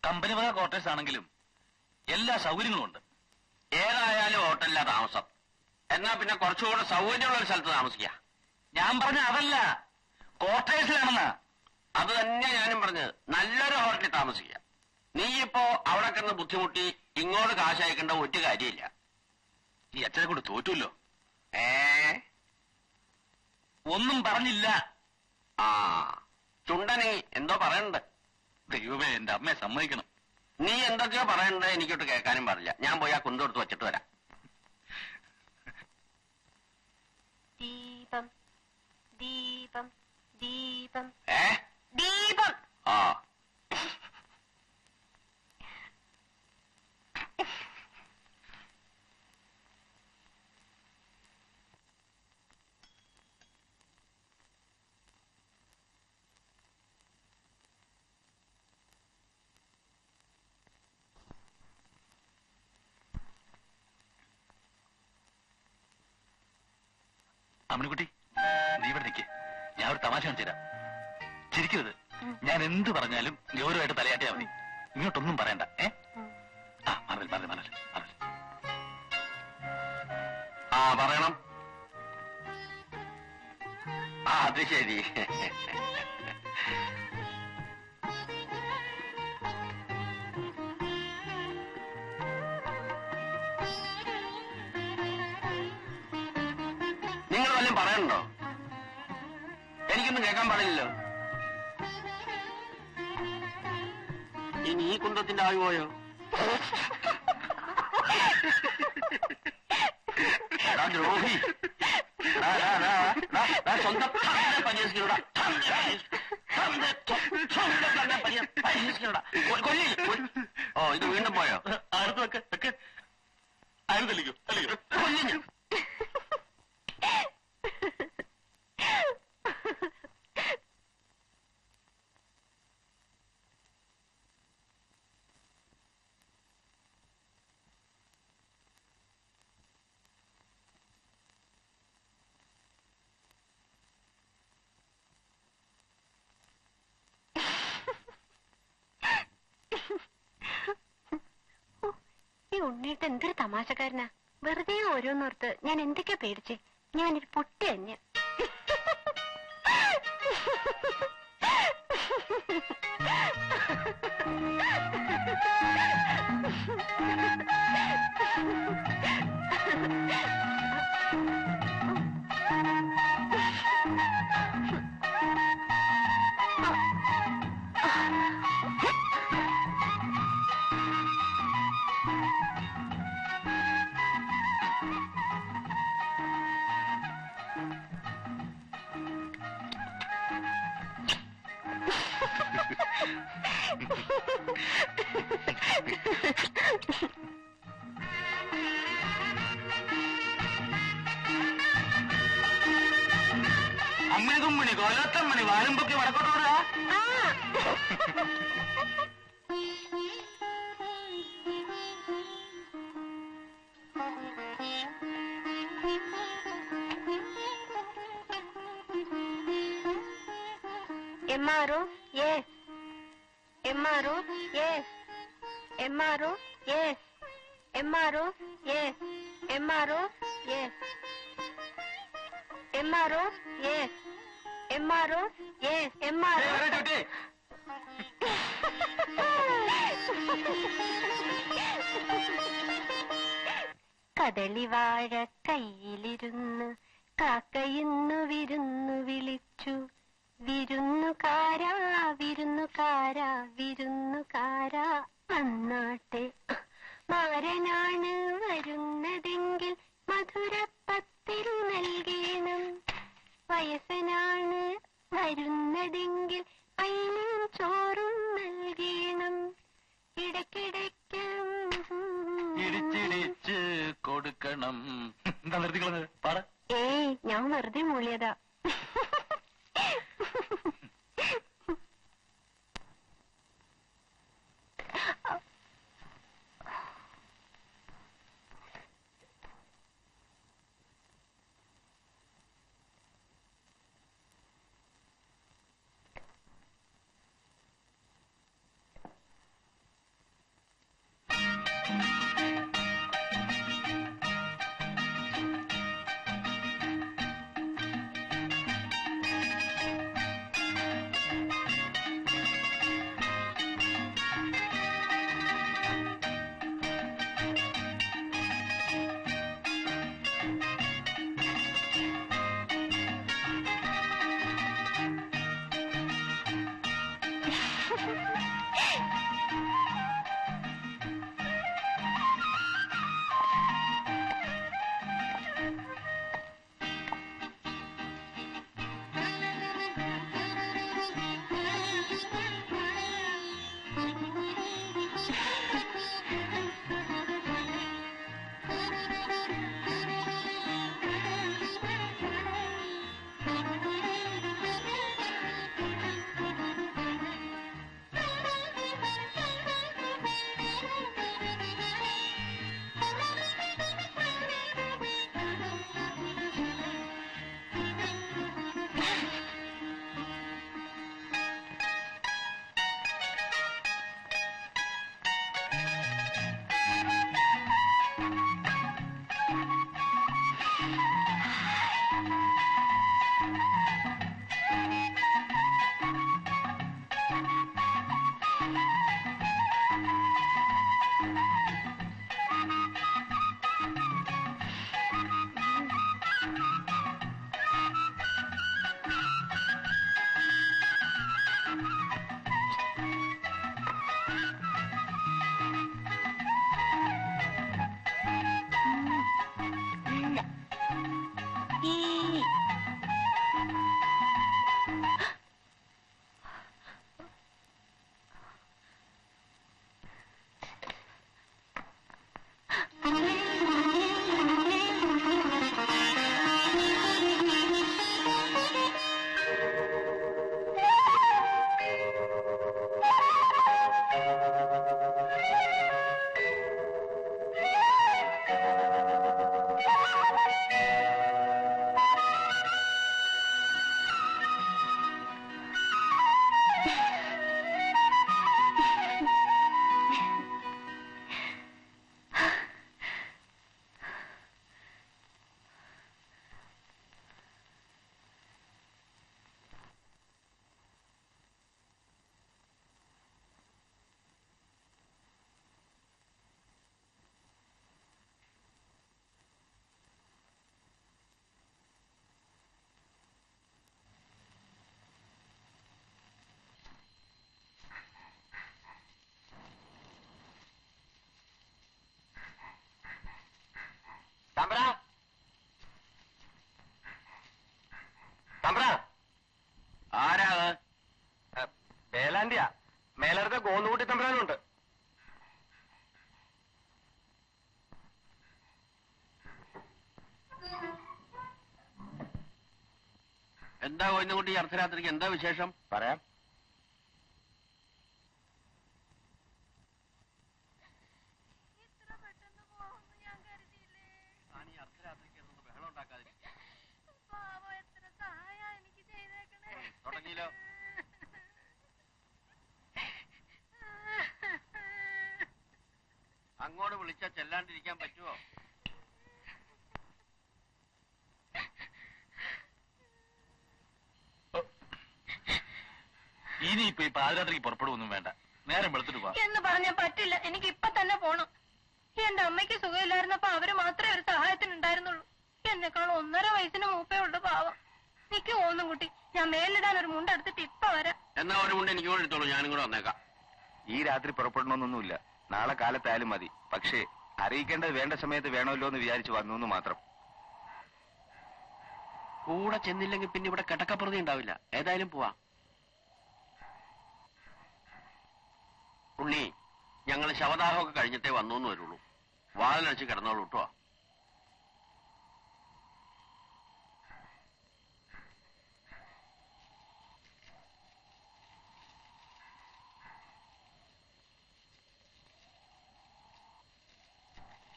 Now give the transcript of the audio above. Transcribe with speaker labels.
Speaker 1: Company വക quarters ആണെങ്കിലും എല്ലാ സൗകര്യങ്ങളും ഉണ്ട്.
Speaker 2: ഏതായാലും ഹോട്ടലിലാ താമസം. എന്നാ പിന്നെ കുറച്ചുകൂടെ സൗകര്യമുള്ള ഒരു സ്ഥലത്ത് താമസിക്കുക.
Speaker 1: ഞാൻ പറഞ്ഞ അതല്ല, ക്വാർട്ടേഴ്സിലാണെന്നാ.
Speaker 2: അത് തന്നെ ഞാനും പറഞ്ഞത്. നല്ലൊരു ഹോട്ടലിൽ താമസിക്കുക. നീ ഇപ്പോ അവിടെ കിടന്ന് ബുദ്ധിമുട്ടി ഇങ്ങോട്ട് കാശ് അയക്കേണ്ട ഒരു കാര്യമില്ല.
Speaker 1: ഈ അച്ഛനെ കൊണ്ട് തോറ്റുമല്ലോ.
Speaker 2: ഒന്നും പറഞ്ഞില്ല. ആ ചുണ്ടനെ എന്തോ പറയണ്ട്.
Speaker 1: ദൈവമേ, എന്റെ അമ്മയെ സമ്മതിക്കണം.
Speaker 2: നീ എന്തൊക്കെയോ പറയണ്ടേ, എനിക്കൊട്ട് കേൾക്കാനും പാടില്ല. ഞാൻ പോയി ആ കുന്തെടുത്ത് വെച്ചിട്ട് വരാം.
Speaker 3: ദീപം ദീപം ദീപം
Speaker 2: ദീപം. ആ
Speaker 1: അമ്മണിക്കുട്ടി, നീ ഇവിടെ നിൽക്കേ. ഞാൻ ഒരു തമാശ കാണിച്ചു തരാം. ചിരിക്കരുത്. ഞാൻ എന്ത് പറഞ്ഞാലും ഗൗരവമായിട്ട് തലയാട്ടിയാ മതി. ഇങ്ങോട്ടൊന്നും പറയണ്ട. മറൽ മറൽ മറൽ മറൽ.
Speaker 2: പറയണം. അത് ശരി. നിങ്ങൾ വല്ലതും പറയണ്ടോ? എനിക്കൊന്നും കേൾക്കാൻ പാടില്ലല്ലോ. ഇനി ഈ കുന്തത്തിന്റെ ആവി പോയോ? ദ്രോഹി, സ്വന്തം ഓ, ഇത് വീണ്ടും പോയോ?
Speaker 1: അടുത്ത് വെക്ക് വെക്ക്. ആര് തെളിക്കോ തെളിക്കോ.
Speaker 2: കൊല്ലിഞ്ഞു.
Speaker 3: ഉണ്ണിയിട്ട് എന്തൊരു തമാശക്കാരനാ. വെറുതെ ഓരോന്നോർത്ത് ഞാൻ എന്തൊക്കെയാ പേടിച്ചേ. ഞാനൊരു പൊട്ടി അഞ്ഞ്.
Speaker 1: അമ്മണി കുമ്മണി കൊലത്തമ്മണി വാരുമ്പൊക്കെ വടക്കോട്ടോടാ.
Speaker 3: MRO, yes. MRO, yes. MRO, yes. MRO, yes. MRO, yes. MRO, yes. MRO, yes. MRO. കദളിവാഴ കയ്യിലിരുന്ന് കാക്കയിന്നു വിരുന്നു വിളിച്ചു. വിരുന്നുകാരാ വിരുന്നുകാരാ വിരുന്നുകാരാ വന്നാട്ടെ. മാരനാണ് വരുന്നതെങ്കിൽ മധുരപ്പത്തിൽ നൽകേണം. വയസ്സനാണ് വരുന്നതെങ്കിൽ അയിനും ചോറും നൽകേണം. ഇടയ്ക്കിടയ്ക്ക്
Speaker 1: ഇടിച്ചിടിച്ച് കൊടുക്കണം. എന്താ നിർത്തിക്കളഞ്ഞത്? പാട.
Speaker 3: ഏയ്, ഞാൻ വെറുതെ മൂളിയതാ.
Speaker 2: കുട്ടി അർദ്ധരാത്രിക്ക് എന്താ വിശേഷം?
Speaker 4: പറയാം.
Speaker 2: തുടങ്ങിയല്ലോ. അങ്ങോട്ട് വിളിച്ചാ ചെല്ലാണ്ടിരിക്കാൻ പറ്റുമോ?
Speaker 1: ഇനിയിപ്പോ ഈ പാതിരാത്രിക്ക് പുറപ്പെടുവൊന്നും വേണ്ട, നേരം വെളുത്തിട്ട് പോവാം.
Speaker 3: എന്ന് പറഞ്ഞാൽ പറ്റില്ല, എനിക്ക് ഇപ്പൊ തന്നെ പോണം. എന്റെ അമ്മയ്ക്ക് സുഖമില്ലായിരുന്നപ്പോ അവര് മാത്രമേ ഒരു സഹായത്തിനുണ്ടായിരുന്നുള്ളൂ. എന്നെക്കാൾ 1.5 വയസ്സിന് മൂപ്പേ ഉള്ളു പാവം. നിക്ക് ഓന്നും കുട്ടി, ഞാൻ മേലിടാൻ ഒരു മുണ്ടെടുത്തിട്ട് ഇപ്പൊ വരാം.
Speaker 2: എന്നാ ഒരു മുണ്ട് എനിക്ക് കൂടെ എടുത്തോളൂ, ഞാനും കൂടെ വന്നേക്കാം.
Speaker 4: ഈ രാത്രി പുറപ്പെടണമെന്നൊന്നുമില്ല, നാളെ കാലത്തായാലും മതി. പക്ഷേ അറിയിക്കേണ്ടത് വേണ്ട സമയത്ത് വേണമല്ലോ എന്ന് വിചാരിച്ചു വന്നു എന്ന് മാത്രം.
Speaker 2: കൂടെ ചെന്നില്ലെങ്കിൽ പിന്നെ ഇവിടെ കിടക്കപ്രതി ഉണ്ടാവില്ല. ഏതായാലും പോവാ. ഉണ്ണി, ഞങ്ങൾ ശവദാഹമൊക്കെ കഴിഞ്ഞിട്ടേ വന്നു എന്ന് വരുള്ളൂ. വാതിലടച്ച് കിടന്നോളൂ കേട്ടോ.